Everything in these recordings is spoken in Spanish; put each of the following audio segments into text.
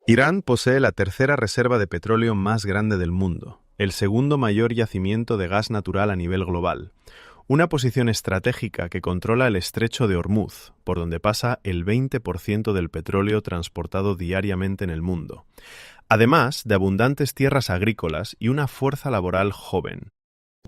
Irán posee la tercera reserva de petróleo más grande del mundo, el segundo mayor yacimiento de gas natural a nivel global, una posición estratégica que controla el estrecho de Hormuz, por donde pasa el 20% del petróleo transportado diariamente en el mundo, además de abundantes tierras agrícolas y una fuerza laboral joven.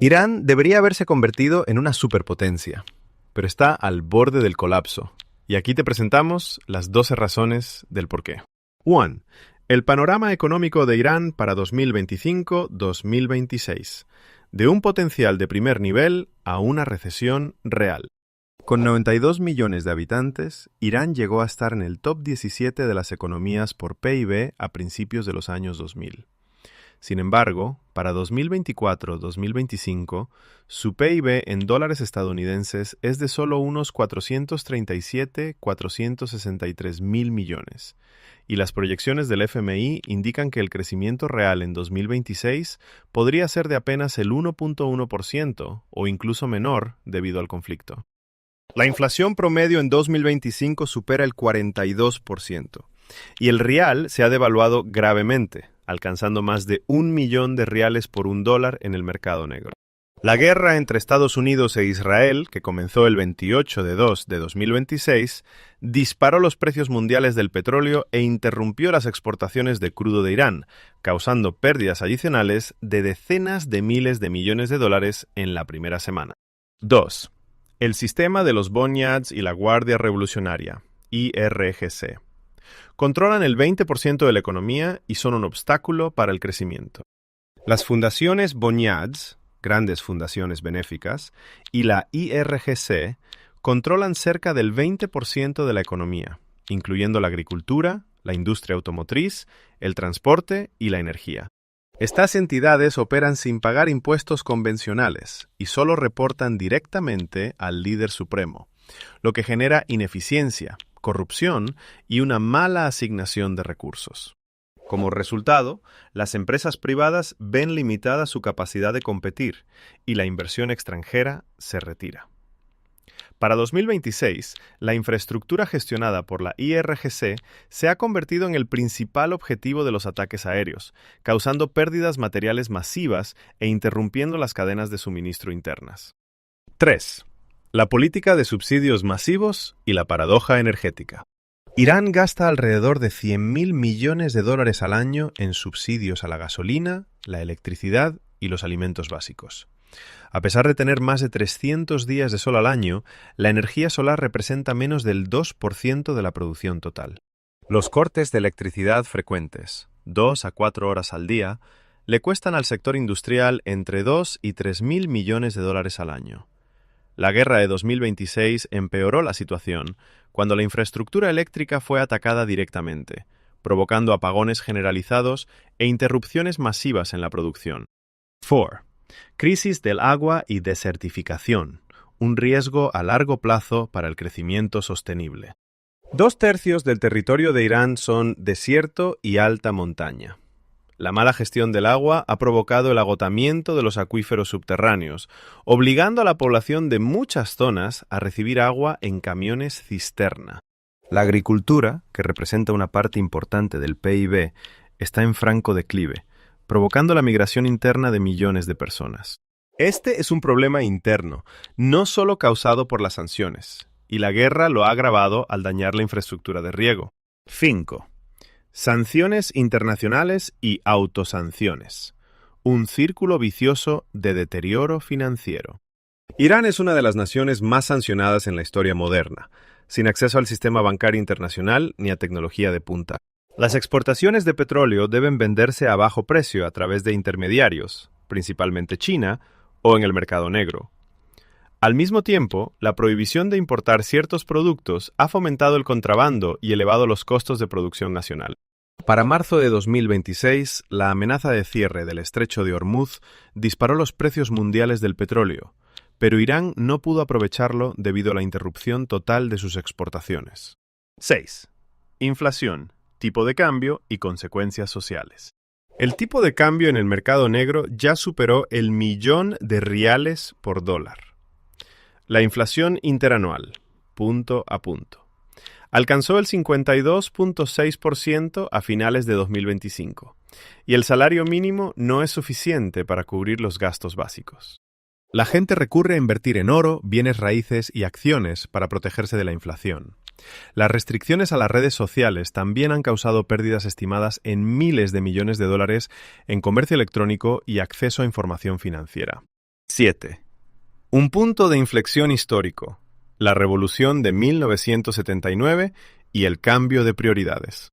Irán debería haberse convertido en una superpotencia, pero está al borde del colapso. Y aquí te presentamos las 12 razones del porqué. 1. El panorama económico de Irán para 2025-2026. De un potencial de primer nivel a una recesión real. Con 92 millones de habitantes, Irán llegó a estar en el top 17 de las economías por PIB a principios de los años 2000. Sin embargo, para 2024-2025, su PIB en dólares estadounidenses es de solo unos 463 mil millones, y las proyecciones del FMI indican que el crecimiento real en 2026 podría ser de apenas el 1.1% o incluso menor debido al conflicto. La inflación promedio en 2025 supera el 42%, y el rial se ha devaluado gravemente, alcanzando más de 1 millón de riales por $1 en el mercado negro. La guerra entre Estados Unidos e Israel, que comenzó el 28 de 2 de 2026, disparó los precios mundiales del petróleo e interrumpió las exportaciones de crudo de Irán, causando pérdidas adicionales de decenas de miles de millones de dólares en la primera semana. 2. El sistema de los Bonyads y la Guardia Revolucionaria, IRGC. Controlan el 20% de la economía y son un obstáculo para el crecimiento. Las fundaciones Bonyads, grandes fundaciones benéficas, y la IRGC controlan cerca del 20% de la economía, incluyendo la agricultura, la industria automotriz, el transporte y la energía. Estas entidades operan sin pagar impuestos convencionales y solo reportan directamente al líder supremo, lo que genera ineficiencia, corrupción y una mala asignación de recursos. Como resultado, las empresas privadas ven limitada su capacidad de competir y la inversión extranjera se retira. Para 2026, la infraestructura gestionada por la IRGC se ha convertido en el principal objetivo de los ataques aéreos, causando pérdidas materiales masivas e interrumpiendo las cadenas de suministro internas. 3. La política de subsidios masivos y la paradoja energética. Irán gasta alrededor de 100.000 millones de dólares al año en subsidios a la gasolina, la electricidad y los alimentos básicos. A pesar de tener más de 300 días de sol al año, la energía solar representa menos del 2% de la producción total. Los cortes de electricidad frecuentes, 2 a 4 horas al día, le cuestan al sector industrial entre 2 y 3.000 millones de dólares al año. La guerra de 2026 empeoró la situación cuando la infraestructura eléctrica fue atacada directamente, provocando apagones generalizados e interrupciones masivas en la producción. 4. Crisis del agua y desertificación, un riesgo a largo plazo para el crecimiento sostenible. 2/3 del territorio de Irán son desierto y alta montaña. La mala gestión del agua ha provocado el agotamiento de los acuíferos subterráneos, obligando a la población de muchas zonas a recibir agua en camiones cisterna. La agricultura, que representa una parte importante del PIB, está en franco declive, provocando la migración interna de millones de personas. Este es un problema interno, no solo causado por las sanciones, y la guerra lo ha agravado al dañar la infraestructura de riego. 5. Sanciones internacionales y autosanciones. Un círculo vicioso de deterioro financiero. Irán es una de las naciones más sancionadas en la historia moderna, sin acceso al sistema bancario internacional ni a tecnología de punta. Las exportaciones de petróleo deben venderse a bajo precio a través de intermediarios, principalmente China, o en el mercado negro. Al mismo tiempo, la prohibición de importar ciertos productos ha fomentado el contrabando y elevado los costos de producción nacional. Para marzo de 2026, la amenaza de cierre del estrecho de Hormuz disparó los precios mundiales del petróleo, pero Irán no pudo aprovecharlo debido a la interrupción total de sus exportaciones. 6. Inflación, tipo de cambio y consecuencias sociales. El tipo de cambio en el mercado negro ya superó el 1.000.000 de riales por dólar. La inflación interanual, punto a punto, Alcanzó el 52.6% a finales de 2025, y el salario mínimo no es suficiente para cubrir los gastos básicos. La gente recurre a invertir en oro, bienes raíces y acciones para protegerse de la inflación. Las restricciones a las redes sociales también han causado pérdidas estimadas en miles de millones de dólares en comercio electrónico y acceso a información financiera. 7. Un punto de inflexión histórico: la revolución de 1979 y el cambio de prioridades.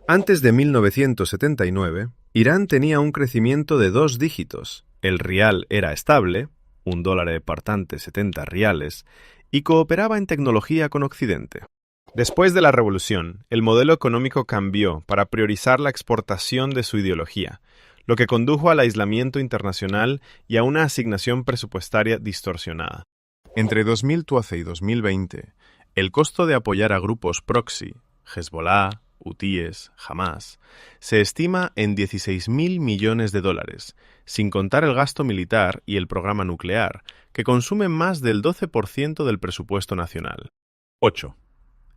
Antes de 1979, Irán tenía un crecimiento de 2 dígitos, el rial era estable, $1 partante 70 riales, y cooperaba en tecnología con Occidente. Después de la revolución, el modelo económico cambió para priorizar la exportación de su ideología, lo que condujo al aislamiento internacional y a una asignación presupuestaria distorsionada. Entre 2012 y 2020, el costo de apoyar a grupos proxy, Hezbollah, hutíes, Hamas, se estima en $16.000 millones, sin contar el gasto militar y el programa nuclear, que consume más del 12% del presupuesto nacional. 8.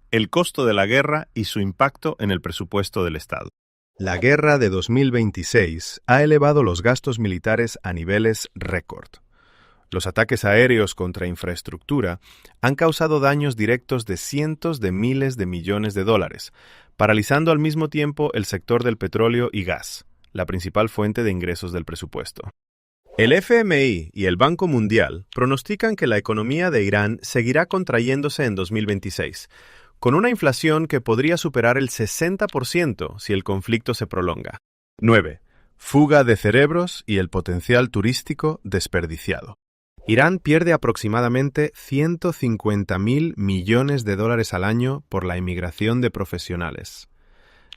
El costo de la guerra y su impacto en el presupuesto del Estado. La guerra de 2026 ha elevado los gastos militares a niveles récord. Los ataques aéreos contra infraestructura han causado daños directos de cientos de miles de millones de dólares, paralizando al mismo tiempo el sector del petróleo y gas, la principal fuente de ingresos del presupuesto. El FMI y el Banco Mundial pronostican que la economía de Irán seguirá contrayéndose en 2026, con una inflación que podría superar el 60% si el conflicto se prolonga. 9. Fuga de cerebros y el potencial turístico desperdiciado. Irán pierde aproximadamente $150.000 millones al año por la inmigración de profesionales.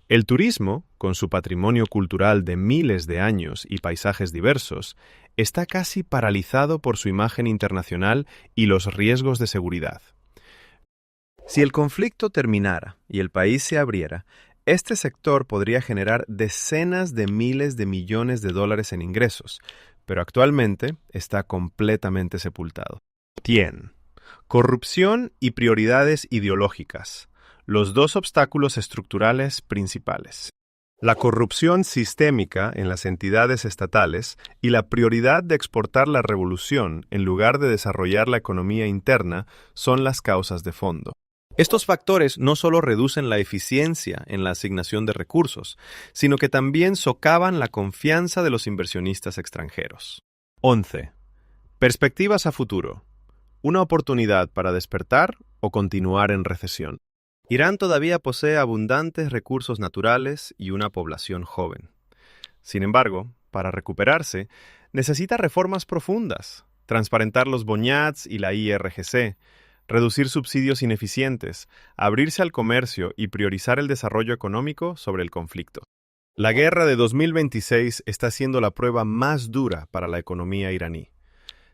El turismo, con su patrimonio cultural de miles de años y paisajes diversos, está casi paralizado por su imagen internacional y los riesgos de seguridad. Si el conflicto terminara y el país se abriera, este sector podría generar decenas de miles de millones de dólares en ingresos, pero actualmente está completamente sepultado. 10. Corrupción y prioridades ideológicas, los dos obstáculos estructurales principales. La corrupción sistémica en las entidades estatales y la prioridad de exportar la revolución en lugar de desarrollar la economía interna son las causas de fondo. Estos factores no solo reducen la eficiencia en la asignación de recursos, sino que también socavan la confianza de los inversionistas extranjeros. 11. Perspectivas a futuro. ¿Una oportunidad para despertar o continuar en recesión? Irán todavía posee abundantes recursos naturales y una población joven. Sin embargo, para recuperarse, necesita reformas profundas, transparentar los bonyats y la IRGC, reducir subsidios ineficientes, abrirse al comercio y priorizar el desarrollo económico sobre el conflicto. La guerra de 2026 está siendo la prueba más dura para la economía iraní.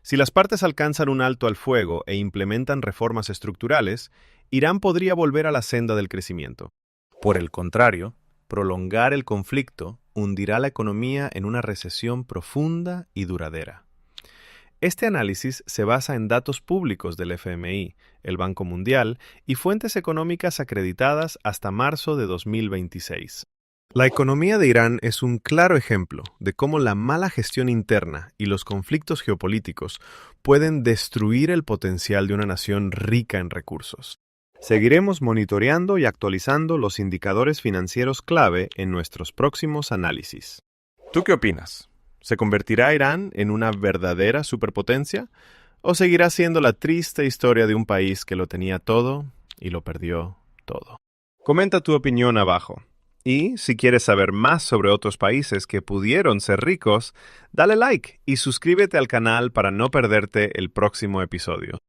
Si las partes alcanzan un alto al fuego e implementan reformas estructurales, Irán podría volver a la senda del crecimiento. Por el contrario, prolongar el conflicto hundirá la economía en una recesión profunda y duradera. Este análisis se basa en datos públicos del FMI, el Banco Mundial y fuentes económicas acreditadas hasta marzo de 2026. La economía de Irán es un claro ejemplo de cómo la mala gestión interna y los conflictos geopolíticos pueden destruir el potencial de una nación rica en recursos. Seguiremos monitoreando y actualizando los indicadores financieros clave en nuestros próximos análisis. ¿Tú qué opinas? ¿Se convertirá Irán en una verdadera superpotencia? ¿O seguirá siendo la triste historia de un país que lo tenía todo y lo perdió todo? Comenta tu opinión abajo. Y si quieres saber más sobre otros países que pudieron ser ricos, dale like y suscríbete al canal para no perderte el próximo episodio.